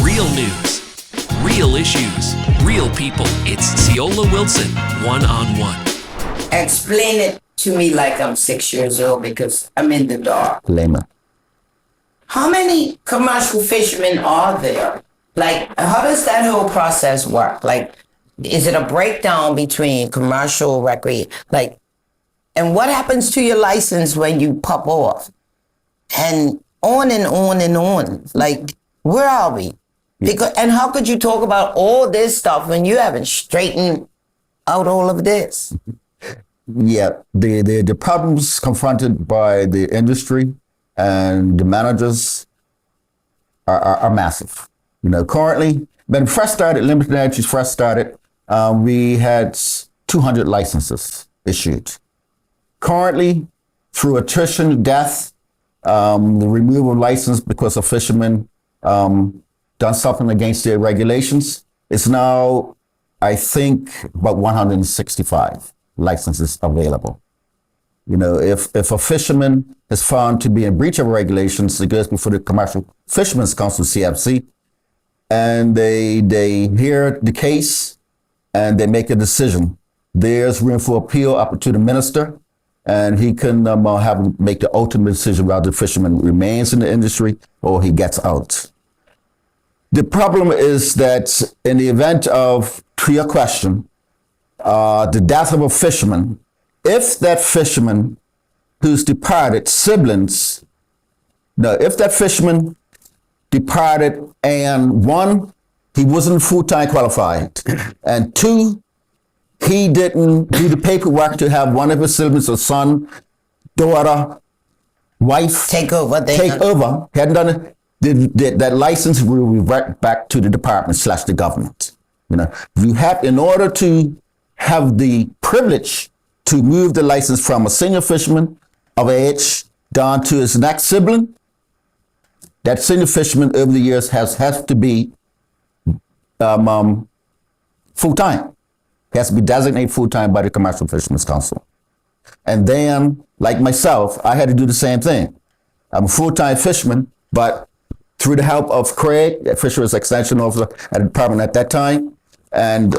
Real news, real issues, real people. It's Ceola Wilson, one-on-one. Explain it to me like I'm 6 years old because I'm in the dark. Layman. How many commercial fishermen are there? Like, how does that whole process work? Like, is it a breakdown between commercial, recreation? Like, and what happens to your license when you pop off? And on and on and on. Like, where are we? Because, and how could you talk about all this stuff when you haven't straightened out all of this? Yeah, the problems confronted by the industry and the managers are massive. You know, currently, when first started, limited entries first started, we had 200 licenses issued. Currently, through attrition, death, the removal of license because of fishermen done something against their regulations, it's now, I think, about 165 licenses available. You know, if a fisherman is found to be in breach of regulations, it goes before the Commercial Fishermen's Council, CFC, and they hear the case and they make a decision. There's room for appeal up to the minister, and he can make the ultimate decision whether the fisherman remains in the industry or he gets out. The problem is that in the event of, to your question, the death of a fisherman, if that fisherman who's departed siblings, now if that fisherman departed and one, he wasn't full-time qualified, and two, he didn't do the paperwork to have one of his siblings, a son, daughter, wife, Take over. he hadn't done it, that license will revert back to the department / the government. You know, you have, in order to have the privilege to move the license from a senior fisherman of age down to his next sibling, that senior fisherman over the years has to be full-time. He has to be designated full-time by the Commercial Fishermen's Council. And then, like myself, I had to do the same thing. I'm a full-time fisherman, but through the help of Craig, the Fisheries Extension Officer at the department at that time, and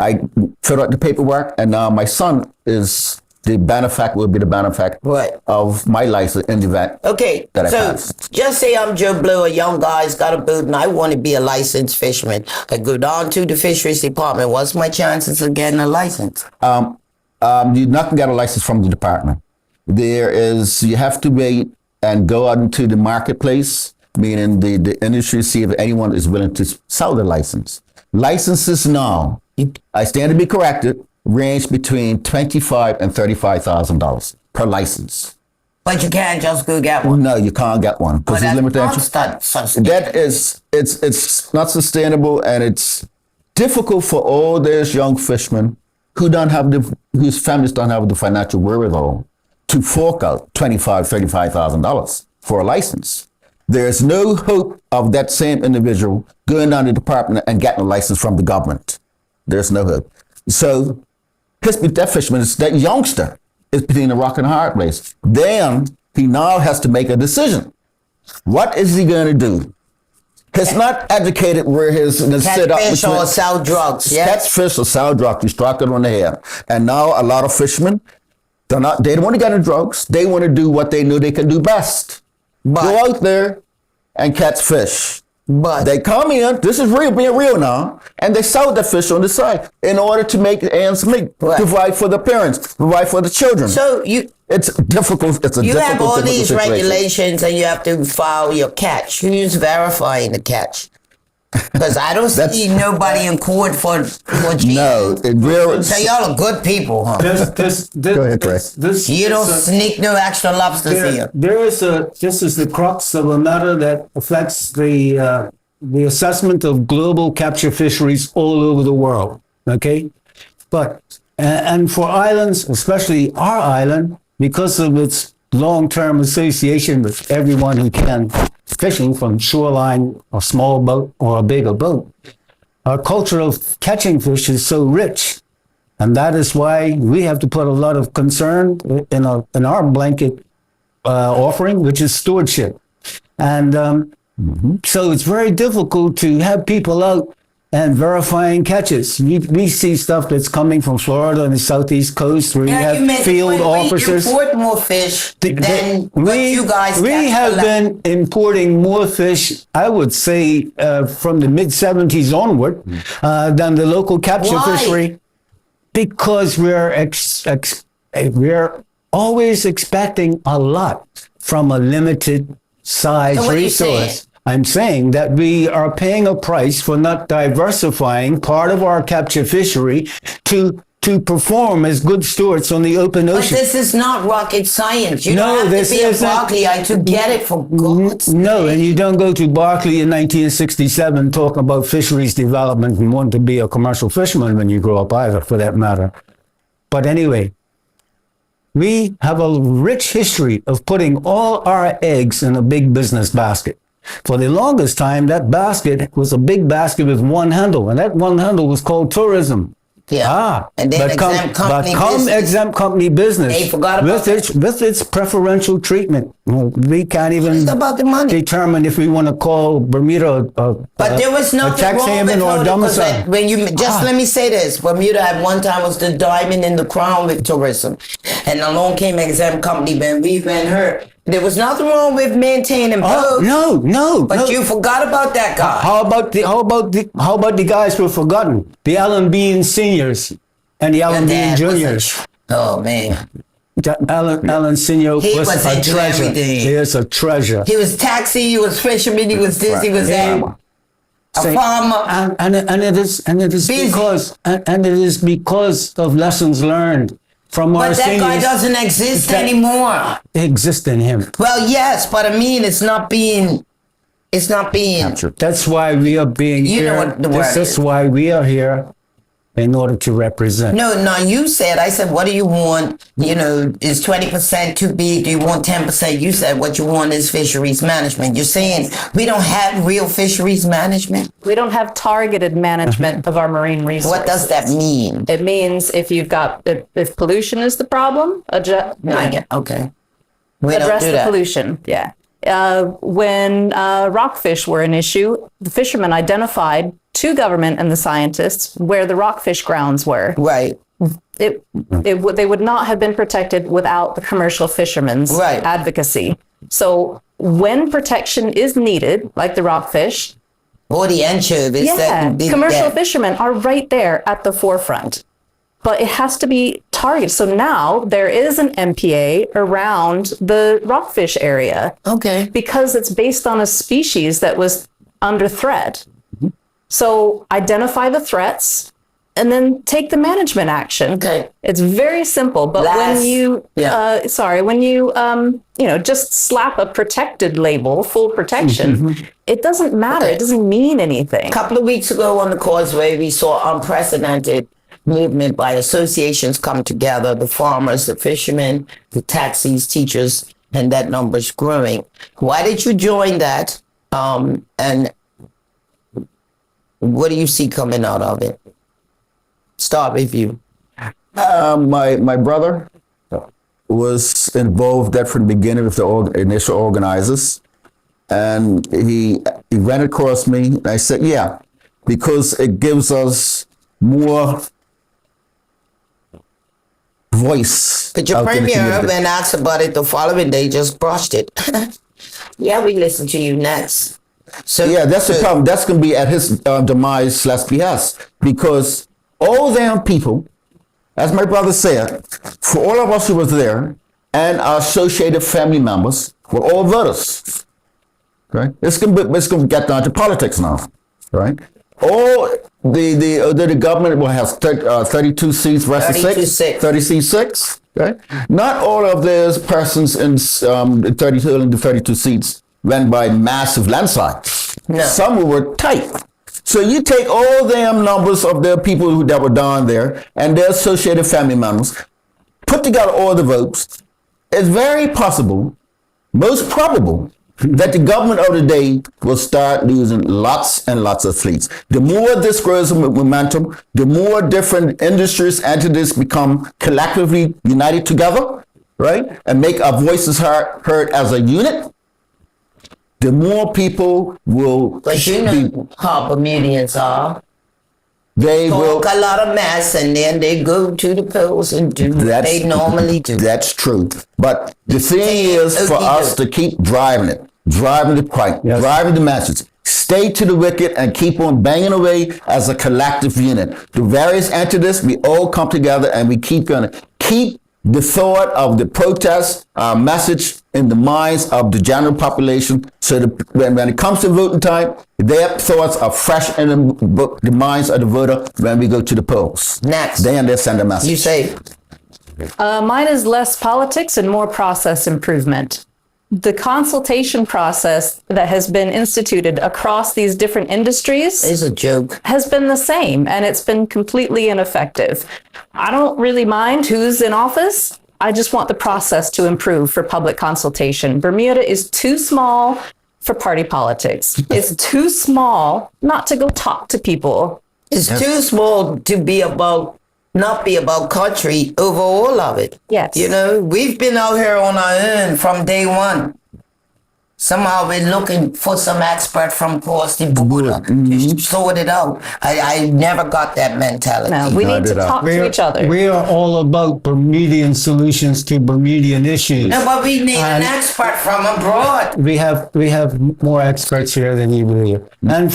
I filled out the paperwork, and now my son is the benefactor, will be the benefactor Right. of my license in the event Okay, that I so passed. just say I'm Joe Blow, a young guy's got a boat, and I want to be a licensed fisherman. I go down to the fisheries department. What's my chances of getting a license? You're not gonna get a license from the department. You have to wait and go out into the marketplace, meaning the industry, see if anyone is willing to sell the license. Licenses now, I stand to be corrected, range between $25,000 and $35,000 per license. But you can't just go get one. No, you can't get one because But it's limited that's entry. not sustainable. That is, it's not sustainable, and it's difficult for all those young fishermen whose families don't have the financial wherewithal to fork out $25,000, $35,000 for a license. There's no hope of that same individual going down to the department and getting a license from the government. There's no hope. So that fisherman, that youngster, is between a rock and a hard place. Then he now has to make a decision. What is he going to do? He's not educated where he's going to sit up. Catch fish or sell drugs, yes? Catch fish or sell drugs. You struck it on the head. And now a lot of fishermen, they don't want to get into drugs. They want to do what they know they can do best. Go out there and catch fish. But They come in, this is real, being real now, and they sell the fish on the side in order to make ends meet, Right. provide for the parents, provide for the children. so It's difficult. It's a you difficult, have all difficult these situation. regulations and you have to file your catch. Who's verifying the catch? Because I don't see nobody in court for No, it really. So y'all are good people, huh? Go ahead, Chris. You don't sneak no extra lobsters here. This is the crux of a matter that affects the assessment of global capture fisheries all over the world. Okay, but and for islands, especially our island, because of its long-term association with everyone who can fishing from shoreline, a small boat or a bigger boat, our culture of catching fish is so rich. And that is why we have to put a lot of concern in our blanket offering, which is stewardship. And So it's very difficult to have people out and verifying catches. We see stuff that's coming from Florida and the southeast coast where you have field officers. You import more fish than what you guys We have been importing more fish, I would say, from the mid-70s onward than the local capture fishery, because we're always expecting a lot from a limited size resource. I'm saying that we are paying a price for not diversifying part of our capture fishery to perform as good stewards on the open ocean. But this is not rocket science. You don't have to be a Barclay to get it, for God's sake. No, and you don't go to Berkeley in 1967 talking about fisheries development and want to be a commercial fisherman when you grow up either, for that matter. But anyway, we have a rich history of putting all our eggs in a big business basket. For the longest time, that basket was a big basket with one handle, and that one handle was called tourism. Yeah. And then exempt company business. They forgot about with its preferential treatment. We can't even about the money. determine if we want to call Bermuda but there was nothing tax wrong haven with or a domicile. When you let me say this, Bermuda at one time was the diamond in the crown with tourism, and along came exempt company, Ben we've been hurt. There was nothing wrong with maintaining boats. No. But you forgot about that guy. How about the guys who were forgotten? The Allen Bean seniors and the Allen Bean juniors. Oh man. Allen Senior was a treasure. He is a treasure. He was taxi, he was fisherman, he was this, he was that. A farmer. And it is because of lessons learned from our seniors. But that guy doesn't exist anymore. They exist in him. Well, yes, but I mean, it's not being captured. That's why we are being here. This is why we are here, in order to represent. No, you said, I said, what do you want? Is 20% too big? Do you want 10%? You said what you want is fisheries management. You're saying we don't have real fisheries management? We don't have targeted management of our marine resources. What does that mean? It means if pollution is the problem, okay. We don't address do the that. pollution. Yeah. When rockfish were an issue, the fishermen identified to government and the scientists where the rockfish grounds were. Right. They would not have been protected without the commercial fishermen's advocacy. So when protection is needed, like the rockfish, or the anchovies, commercial fishermen are right there at the forefront. But it has to be targeted. So now there is an MPA around the rockfish area. Okay. Because it's based on a species that was under threat. So identify the threats and then take the management action. Okay. It's very simple. But when you just slap a protected label, full protection, it doesn't matter. Okay. It doesn't mean anything. A couple of weeks ago on the causeway, we saw unprecedented movement by associations come together, the farmers, the fishermen, the taxis, teachers, and that number's growing. Why did you join that? And what do you see coming out of it? Start with you. My brother was involved from the beginning with the initial organizers, and he ran across me, and I said, yeah, because it gives us more voice. But your premier, when asked about it the following day, just brushed it. Yeah, we listen to you next. So yeah, that's the problem. That's going to be at his demise/behest, because all them people, as my brother said, for all of us who was there and our associated family members were all voters. Right? It's going to get down to politics now. Right? All the government will have 32 seats versus 36. Right? Not all of those persons in 32 seats went by massive landslides. No. Some were tight. So you take all them numbers of the people that were down there and their associated family members, put together all the votes. It's very possible, most probable, that the government of the day will start losing lots and lots of fleets. The more this grows in momentum, the more different industries, entities become collectively united together, right? And make our voices heard as a unit. the more people will But you know how Bermudians are. they will. Talk a lot of mess and then they go to the polls and do what they normally do. That's true. But the thing is for us to keep driving it, driving the point, driving the message. Stay to the wicket and keep on banging away as a collective unit. The various entities, we all come together and we keep going to keep the thought of the protest message in the minds of the general population, so that when it comes to voting time, their thoughts are fresh in the minds of the voter when we go to the polls. Next. Then they send a message. You say, Mine is less politics and more process improvement. The consultation process that has been instituted across these different industries it's a joke. has been the same, and it's been completely ineffective. I don't really mind who's in office. I just want the process to improve for public consultation. Bermuda is too small for party politics. It's too small not to go talk to people. It's too small to be about, not be about country over all of it. Yes. You know, we've been out here on our own from day one. Somehow we're looking for some expert from across the border to sort it out. I never got that mentality. No, we need to talk to each other. We are all about Bermudian solutions to Bermudian issues. No, but we need an expert from abroad. We have more experts here than you believe. And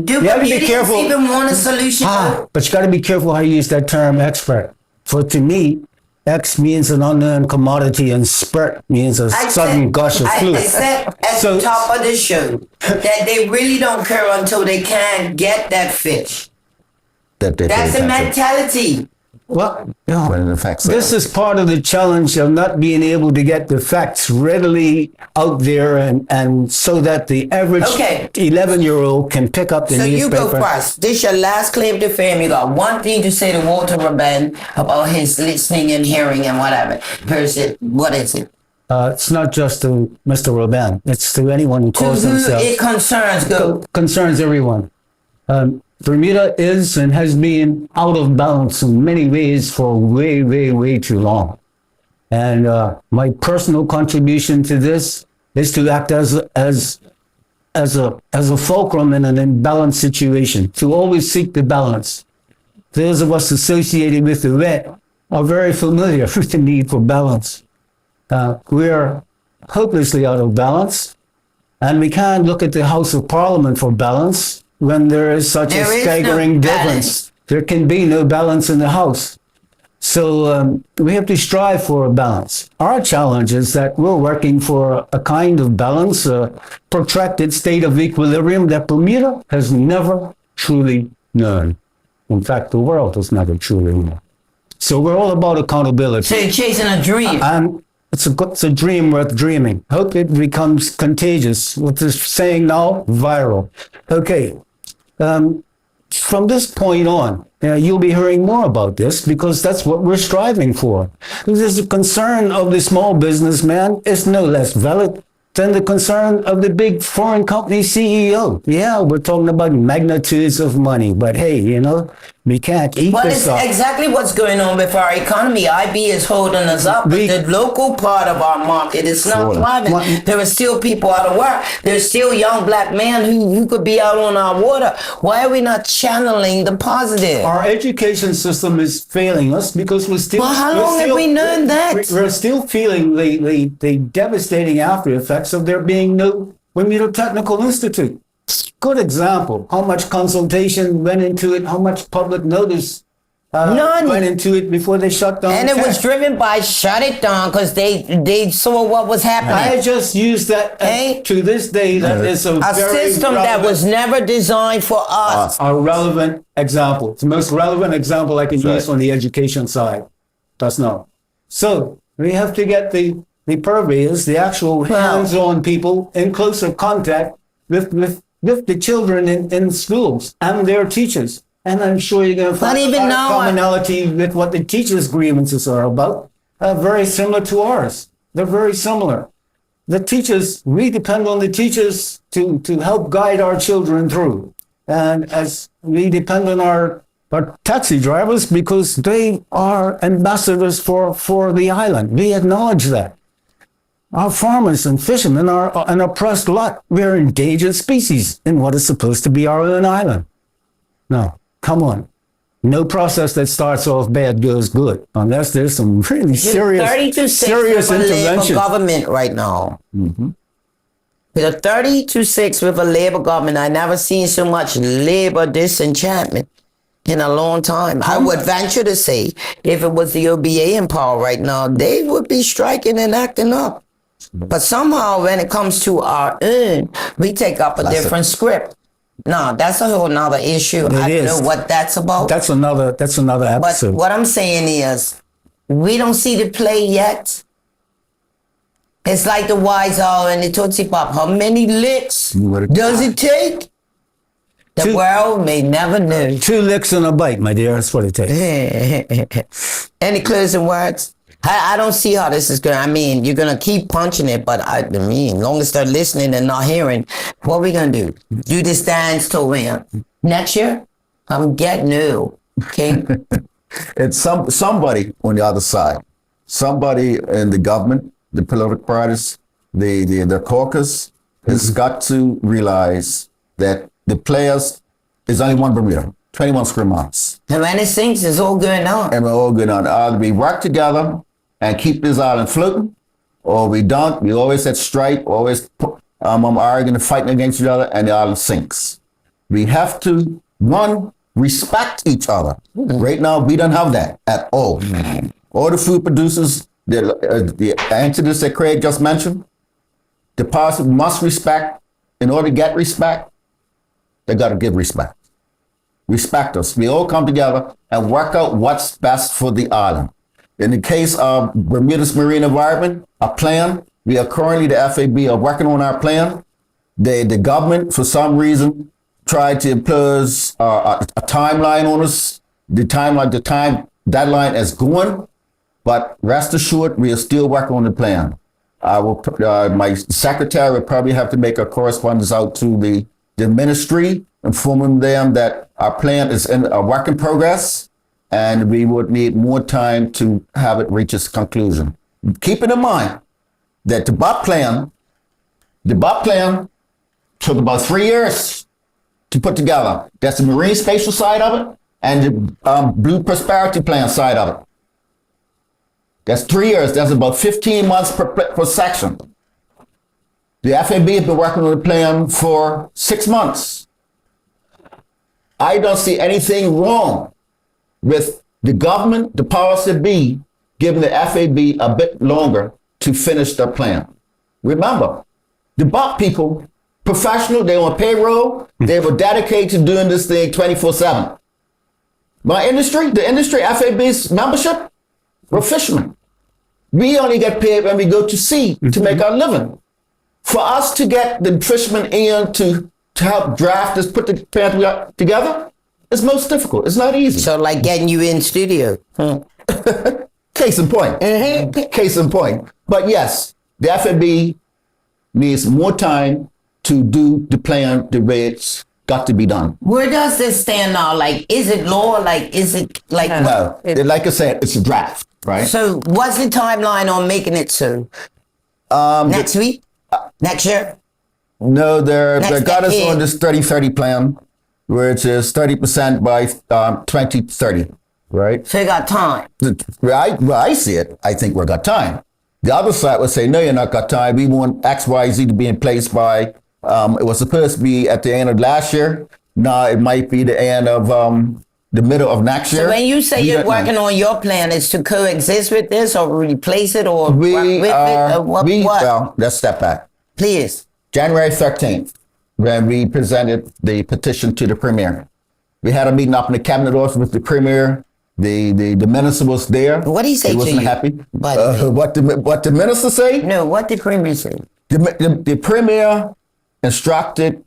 Do you have to be Bermudians careful. even want a solution? But you got to be careful how you use that term expert. For to me, X means an unknown commodity and spurt means a sudden gush of fluid. I said at the top of the show that they really don't care until they can't get that fish. That's the mentality. Well, When it affects this is part of the challenge of not being able to get the facts readily out there and so that the average 11-year-old can pick up the So newspaper. you go first. This your last claim to fame. You got one thing to say to Walter Rabin about his listening and hearing and whatever. What is it? It's not just to Mr. Robin. It's to anyone who To calls who himself. it concerns, go. Concerns everyone. Bermuda is and has been out of balance in many ways for way, way, way too long. And my personal contribution to this is to act as a fulcrum in an imbalanced situation, to always seek the balance. Those of us associated with the wet are very familiar with the need for balance. We're hopelessly out of balance, and we can't look at the House of Parliament for balance when there is such a staggering difference. There can be no balance in the House. So we have to strive for a balance. Our challenge is that we're working for a kind of balance, a protracted state of equilibrium that Bermuda has never truly known. In fact, the world has never truly known. So we're all about accountability. So you're chasing a dream. And it's a dream worth dreaming. Hope it becomes contagious. What they're saying now, viral. Okay. From this point on, you'll be hearing more about this because that's what we're striving for. Because the concern of the small businessman is no less valid than the concern of the big foreign company CEO. Yeah, we're talking about magnitudes of money, but hey, we can't eat Well, this it's up. exactly what's going on with our economy. IB is holding us up, but the local part of our market is not thriving. There are still people out of work. There's still young black men who could be out on our water. Why are we not channeling the positive? Our education system is failing us because we're still. Well, how long have we known that? We're still feeling the devastating after effects of there being no Bermuda Technical Institute. Good example. How much consultation went into it? How much public notice None. went into it before they shut down? And the it was tech? driven by shut it down because they saw what was happening. I just use that to this day. That is a A very system that was never designed for us. a relevant example. It's the most relevant example I can use on the education side. That's no. So we have to get the purveyors, the actual hands-on people in closer contact with the children in schools and their teachers. And I'm sure you're going to find a commonality with what the teachers' grievances are about. Very similar to ours. They're very similar. The teachers, we depend on the teachers to help guide our children through. And as we depend on our taxi drivers because they are ambassadors for the island. We acknowledge that. Our farmers and fishermen are an oppressed lot. We're endangered species in what is supposed to be our own island. No, come on. No process that starts off bad goes good, unless there's some really serious, 30-6 serious with a Labour intervention. government right now. With a 30-6 with a Labour government, I never seen so much Labour disenchantment in a long time. I would venture to say, if it was the OBA in power right now, they would be striking and acting up. But somehow, when it comes to our own, we take up a different script. No, that's a whole nother issue. I don't know what that's about. That's another But episode. what I'm saying is, we don't see the play yet. It's like the Wise Owl and the Tootsie Pop. How many licks does it take? The world may never know. 2 licks and a bite, my dear. That's what it takes. Any closing words? I don't see how this is going. I mean, you're going to keep punching it, but I mean, long as they're listening and not hearing, what are we going to do? Do this dance till when? Next year? I'm getting new. Okay? It's somebody on the other side, somebody in the government, the political parties, the caucus has got to realize that the players is only one Bermuda, 21 square miles. And when it sinks, it's all going on. And we're all going on. Either we work together and keep this island floating, or we don't. We always at strife, always arguing and fighting against each other, and the island sinks. We have to, one, respect each other. Right now, we don't have that at all. All the food producers, the entities that Craig just mentioned, the parties must respect. In order to get respect, they got to give respect. Respect us. We all come together and work out what's best for the island. In the case of Bermuda's marine environment, a plan, we are currently, the FAB are working on our plan. The government, for some reason, tried to impose a timeline on us. The time deadline is going, but rest assured, we are still working on the plan. I will. My secretary will probably have to make a correspondence out to the ministry, informing them that our plan is in a work in progress, and we would need more time to have it reach its conclusion. Keeping in mind that the BOP plan took about 3 years to put together. That's the marine spatial side of it and the Blue Prosperity Plan side of it. That's 3 years. That's about 15 months per section. The FAB has been working on the plan for 6 months. I don't see anything wrong with the government, the powers that be, giving the FAB a bit longer to finish their plan. Remember, the BOP people, professional, they on payroll, they were dedicated to doing this thing 24/7. My industry, the industry, FAB's membership, we're fishermen. We only get paid when we go to sea to make our living. For us to get the fishermen in to help draft this, put the plan together, it's most difficult. It's not easy. So like getting you in studio. Case in point. Case in point. But yes, the FAB needs more time to do the plan the way it's got to be done. Where does this stand now? Like, is it law? Like, is it like... No, like I said, it's a draft, right? So what's the timeline on making it so? Next week? Next year? No, they got us decade. on this 30-30 plan, which is 30% by 2030, right? So you got time. I see it, I think we've got time. The other side would say, no, you're not got time. We want X, Y, Z to be in place by, it was supposed to be at the end of last year. Now it might be the end of the middle of next year. So when you say you're working on your plan, is to coexist with this or replace it or work with it? Or what? Well, let's step back. Please. January 13th, when we presented the petition to the Premier. We had a meeting up in the Cabinet office with the Premier. The minister was there. What did he say he to wasn't you? happy. By the way? What the minister say? No, what did Premier say? The Premier instructed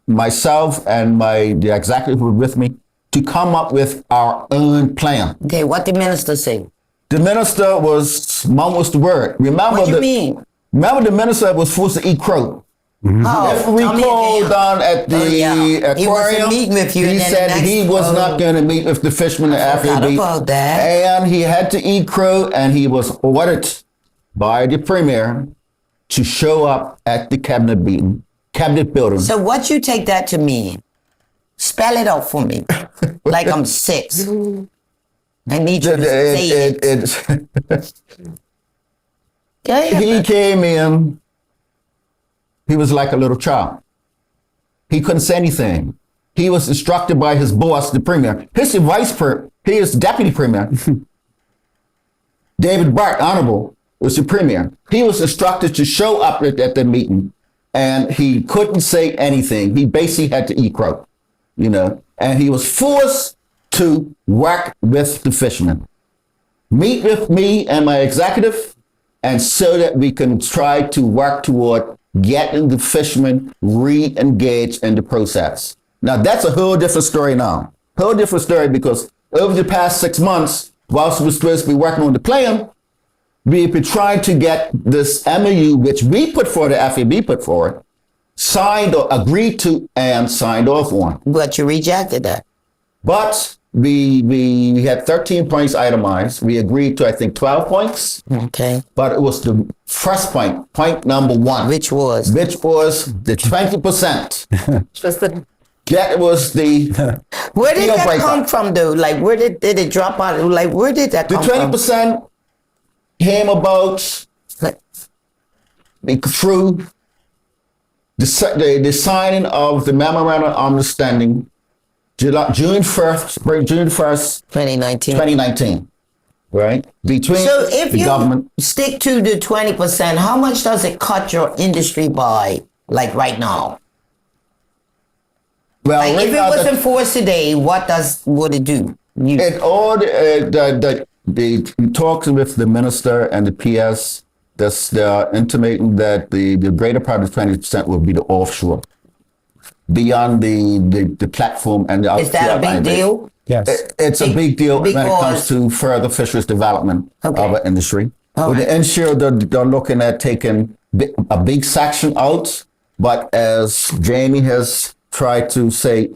myself and the executive who were with me to come up with our own plan. Okay, what did the minister say? The minister mum was the word. Remember What do you mean? Remember the minister was supposed to eat crow. Oh, If we called down at the aquarium, he wasn't meeting with you. He said he was not going to meet with the fishermen at forgot FAB. about that. And he had to eat crow, and he was ordered by the Premier to show up at the cabinet building. So what you take that to mean? Spell it out for me. Like I'm 6. I need you to say it. He came in, he was like a little child. He couldn't say anything. He was instructed by his boss, the premier. His deputy premier, David Bart, honorable, was the premier. He was instructed to show up at the meeting, and he couldn't say anything. He basically had to eat crow, and he was forced to work with the fishermen. Meet with me and my executive, and so that we can try to work toward getting the fishermen re-engaged in the process. Now, that's a whole different story now. Whole different story, because over the past 6 months, whilst we're supposed to be working on the plan, we've been trying to get this MOU, which we put forward, the FAB put forward, signed or agreed to and signed off on. But you rejected that. But we had 13 points itemized. We agreed to, I think, 12 points. Okay. But it was the first point number 1. Which was? Which was the 20%. Which was the That was the Where did deal that breaker. come from, though? Like, where did it drop out? Like, where did that The come from? 20% came about Like, through the signing of the memorandum of understanding June 1st, 2019. 2019, right? Between So if the you government. stick to the 20%, how much does it cut your industry by, like right now? Well, Like, right if it now, was enforced today, would it do? in all the talks with the minister and the PS, they're intimating that the greater part of 20% will be the offshore, beyond the platform and the Is that a big deal? Yes. It's a big deal when it Because- comes to further fisheries development Okay. of our industry. All With right. the inshore, they're looking at taking a big section out, but as Jamie has tried to say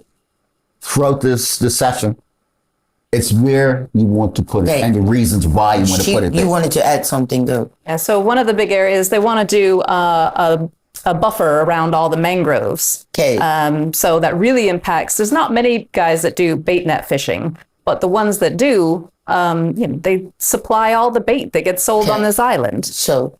throughout this session, it's where you want to put it Okay. and the reasons why you want to put it there. You wanted to add something, though. Yeah, so one of the big areas, they want to do a buffer around all the mangroves. Okay. So that really impacts, there's not many guys that do bait net fishing, but the ones that do, they supply all the bait that gets sold Okay. on this island. So,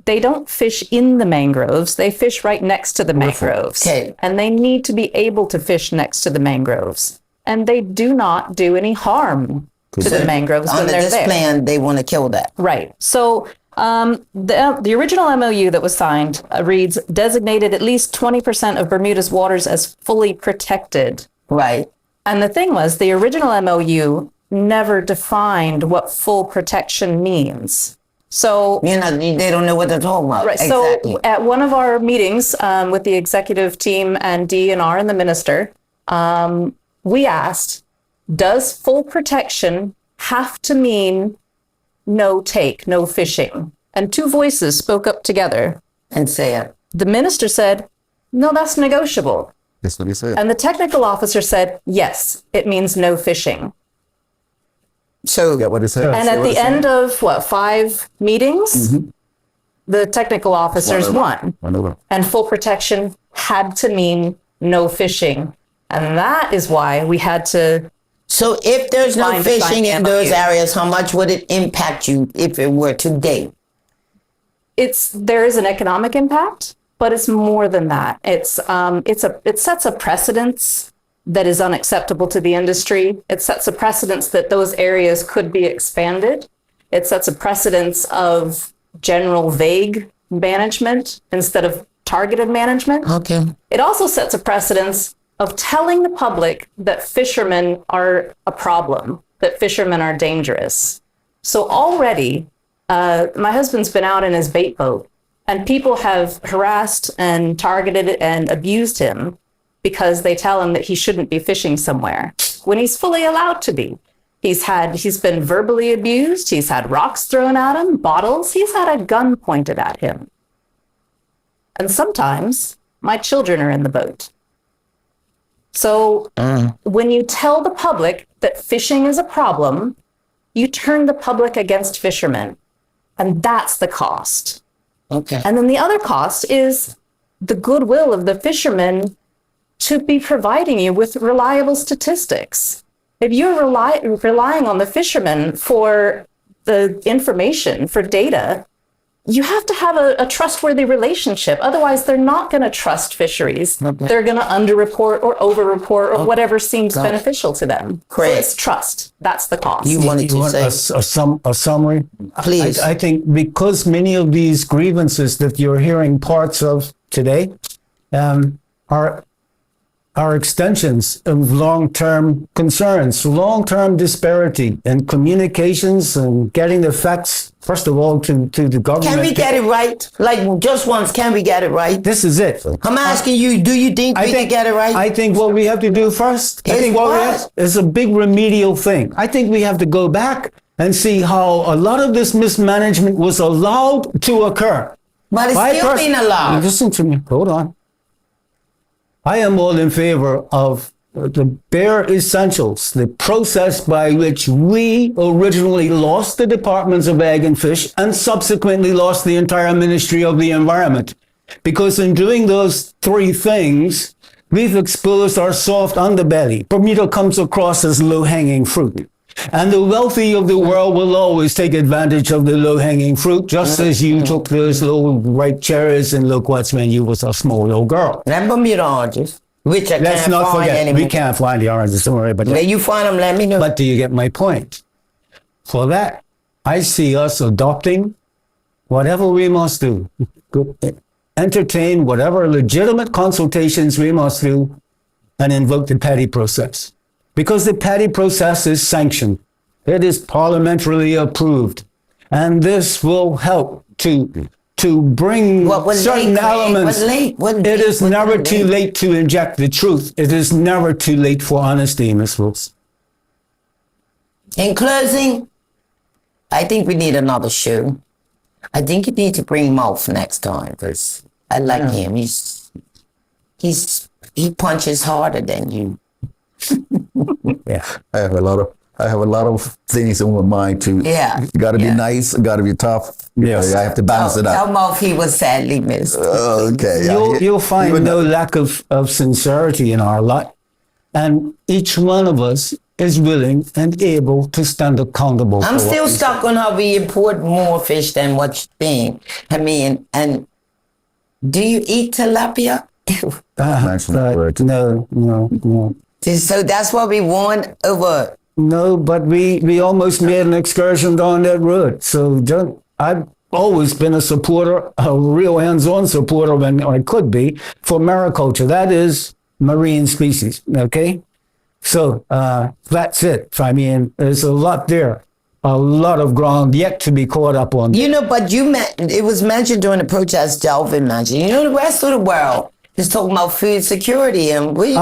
They don't fish in the mangroves, they fish right next to the mangroves. Okay. And they need to be able to fish next to the mangroves. And they do not do any harm to the mangroves when under they're this there. plan, they want to kill that. Right. So the original MOU that was signed reads, designated at least 20% of Bermuda's waters as fully protected. Right. And the thing was, the original MOU never defined what full protection means. So They don't know what they're talking about. right. Exactly. So at one of our meetings with the executive team and DNR and the minister, we asked, does full protection have to mean no take, no fishing? And 2 voices spoke up together. And say it. The minister said, no, that's negotiable. That's what he said. And the technical officer said, yes, it means no fishing. So, What he said. And at the end of 5 meetings, the technical officers won. And full protection had to mean no fishing. And that is why we had to. so if there's no Fine, fishing fine, in those MOU. areas, how much would it impact you if it were today? There is an economic impact, but it's more than that. It sets a precedence that is unacceptable to the industry. It sets a precedence that those areas could be expanded. It sets a precedence of general vague management instead of targeted management. Okay. It also sets a precedence of telling the public that fishermen are a problem, that fishermen are dangerous. So already, my husband's been out in his bait boat, and people have harassed and targeted and abused him because they tell him that he shouldn't be fishing somewhere when he's fully allowed to be. He's been verbally abused. He's had rocks thrown at him, bottles. He's had a gun pointed at him. And sometimes my children are in the boat. So when you tell the public that fishing is a problem, you turn the public against fishermen. And that's the cost. Okay. And then the other cost is the goodwill of the fishermen to be providing you with reliable statistics. If you're relying on the fishermen for the information, for data, you have to have a trustworthy relationship. Otherwise, they're not going to trust fisheries. Okay. They're going to underreport or overreport or whatever seems beneficial to them. Correct. So it's trust. That's the cost. You wanted to want say, a summary? Please. I think because many of these grievances that you're hearing parts of today are extensions of long-term concerns, long-term disparity in communications and getting the facts, first of all, to the government. can we get it right? Like, just once, can we get it right? This is it. I'm asking you, do you think we can get it right? I think what we have to do first, I Is think what we what? have is a big remedial thing. I think we have to go back and see how a lot of this mismanagement was allowed to occur. But it's still being allowed. Listen to me. Hold on. I am all in favor of the bare essentials, the process by which we originally lost the departments of Ag and Fish and subsequently lost the entire Ministry of the Environment. Because in doing those three things, we've exposed our soft underbelly. Bermuda comes across as low-hanging fruit. And the wealthy of the world will always take advantage of the low-hanging fruit, just as you took those little ripe cherries and look what's when you was a small little girl. That Bermuda oranges, which I Let's can't not find forget, anymore. we can't find the oranges, don't worry about Where that. you find them, let me know. But do you get my point? For that, I see us adopting whatever we must do. Entertain whatever legitimate consultations we must do and invoke the petty process. Because the petty process is sanctioned. It is parliamentarily approved. And this will help to bring What was certain late, Craig? elements. What late? What It late? is What never late? too late to inject the truth. It is never too late for honesty, Miss Wilson. In closing, I think we need another show. I think you need to bring Mouth next time because I like him. He punches harder than you. Yeah. I have a lot of things in my mind too. Yeah. You got to be Yeah. nice. Got to be tough. Yes. I have to balance it Tell out. Mouth he was sadly missed. Okay. You'll find Even no though- lack of sincerity in our lot. And each one of us is willing and able to stand accountable. I'm for what still we stuck on how we import more fish than what you think. I mean, and do you eat tilapia? Mention the word. No. So that's what we want over. No, but we almost made an excursion down that road. So I've always been a supporter, a real hands-on supporter when I could be, for mariculture. That is marine species, okay? So that's it. I mean, there's a lot there. A lot of ground yet to be caught up on. You know, but it was mentioned during the protest, Delvin mentioned, you know, the rest of the world is talking about food security and we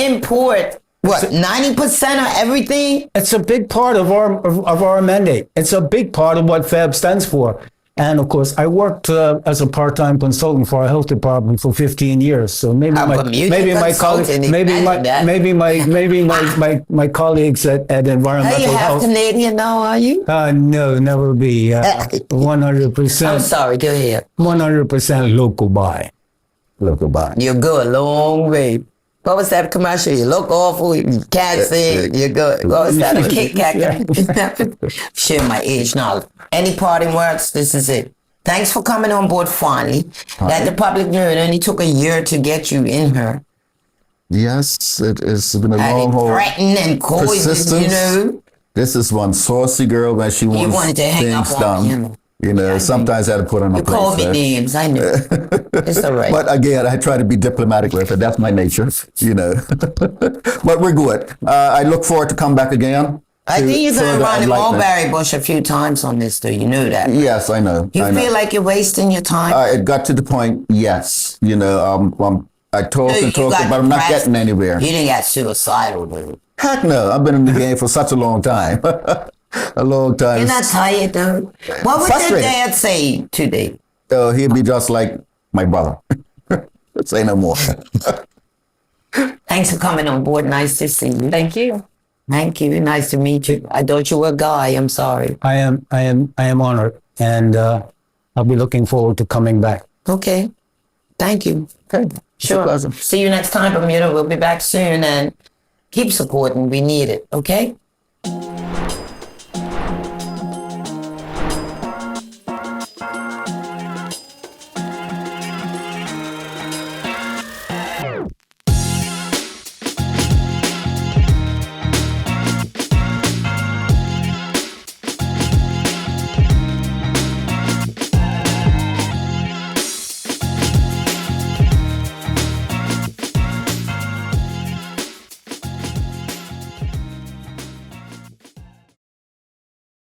import, what, 90% of everything? It's a big part of our mandate. It's a big part of what FAB stands for. And of course, I worked as a part-time consultant for our health department for 15 years. So maybe my colleagues at Are environmental you half health. Canadian now, are you? No, never be. 100%. I'm sorry, go ahead. 100% local buy. Look by. You go a long way. What was that commercial? You look awful, you can't sing, you're good. What was that? A Kit Kat? Share my age now. Any parting words? This is it. Thanks for coming on board finally. Let the public know it only took a year to get you in her. Yes, it's been a And long haul. threatened and coy, Persistence. you know. This is one saucy girl when she wants wanted to hang things up on done. him. You know, sometimes I had to put on a You called me place. names, I knew. It's all right. But again, I try to be diplomatic with it. That's my nature, you know. But we're good. I look forward to come back again. I think you're going further to run the enlightenment. mulberry bush a few times on this, though. You know that. Yes, I know. You I know. feel like you're wasting your time? It got to the point, yes. You know, I talk You and talk, got but I'm not depressed. getting anywhere. You didn't get suicidal, dude. Heck no. I've been in the game for such a long time. A long time. You're not tired, though. What would your Frustrated. dad say today? He'd be just like my brother. Say no more. Thanks for coming on board. Nice to see you. Thank you. Thank you. Nice to meet you. I thought you were a guy. I'm sorry. I am honored, and I'll be looking forward to coming back. Okay. Thank you. Okay. It's a Sure. pleasure. See you next time, Bermuda. We'll be back soon and keep supporting. We need it. Okay?